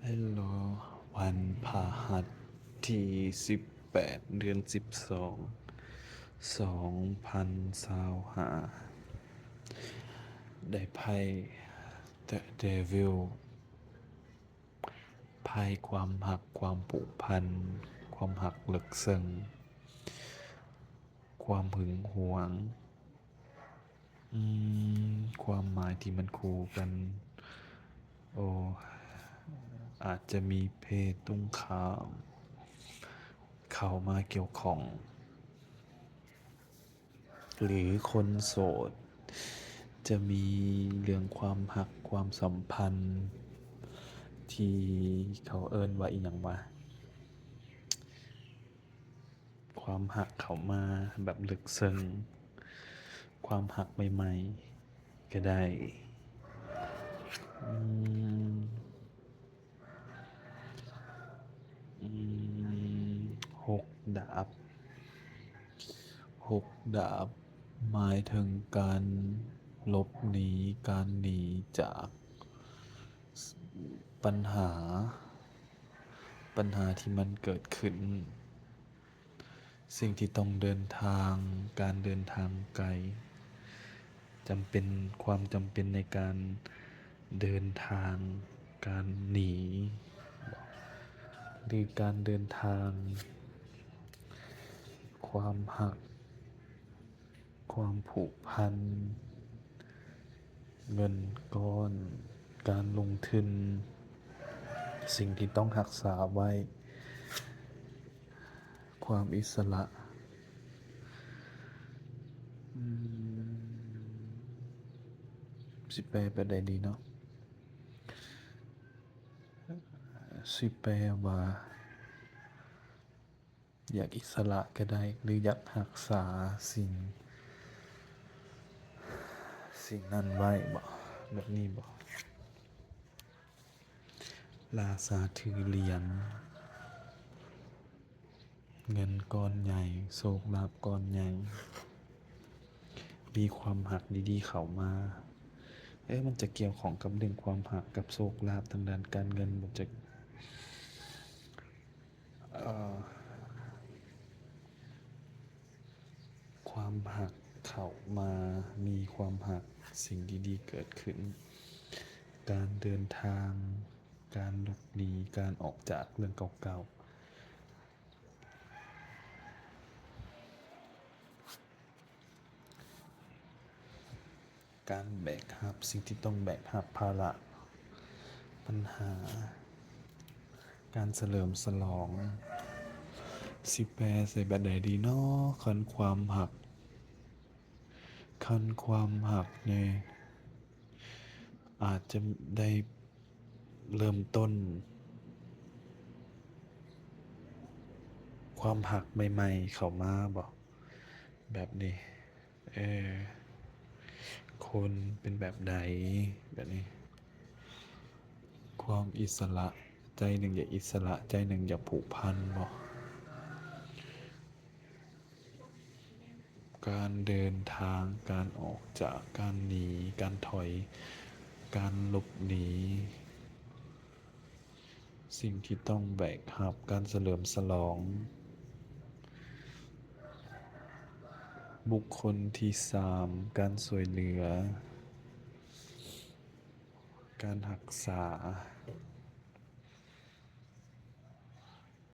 ฮัลโหลวันพฤหัสที่18เดือน122025ได้ไพ่ The Devil ไพ่ความหักความผูกพันความหักลึกซึ้งความหึงหวงความหมายที่มันคู่กันโอ้อาจจะมีเพศตรงข้ามเข้ามาเกี่ยวข้องหรือคนโสดจะมีเรื่องความหักความสัมพันธ์ที่เขาเอิ้นว่าอีหยังวะความหักเข้ามาแบบลึกซึ้งความหักใหม่ๆก็ได้หกดาบหกดาบหมายถึงการหลบหนีการหนีจากปัญหาที่มันเกิดขึ้นสิ่งที่ต้องเดินทางการเดินทางไกลจำเป็นความจำเป็นในการเดินทางการหนีหรือการเดินทางความหักความผูกพันเงินก้อนการลงทุนสิ่งที่ต้องรักษาไว้ความอิสระสิแปลไปได้ดีเนาะสิแปลว่าอยากอิสระก็ได้หรืออยากรักษาสิ่งนั้นไว้บ่แบบนี้บ่ลาสาถือเหรียญเงินก้อนใหญ่โชคลาภก้อนใหญ่มีความหักดีๆเข้ามามันจะเกี่ยวของกับเรื่องความหักกับโชคลาภทางด้านการเงินบ่จะความหักเข้ามามีความหักสิ่งดีๆเกิดขึ้นการเดินทางการหลบหนีการออกจากเรื่องเก่าๆการแบกรับสิ่งที่ต้องแบกรับภาระปัญหาการเฉลิมฉลองสิแปรใส่บัดใดดีเนาะคันความหักเนี่ยอาจจะได้เริ่มต้นความหักใหม่ๆเข้ามาบ่แบบนี้คนเป็นแบบใดแบบนี้ความอิสระใจหนึ่งอยากอิสระใจหนึ่งอยากผูกพันบ่การเดินทางการออกจากการหนีการถอยการหลบหนีสิ่งที่ต้องแบกรับการเฉลิมฉลองบุคคลที่3การช่วยเหลือการรักษา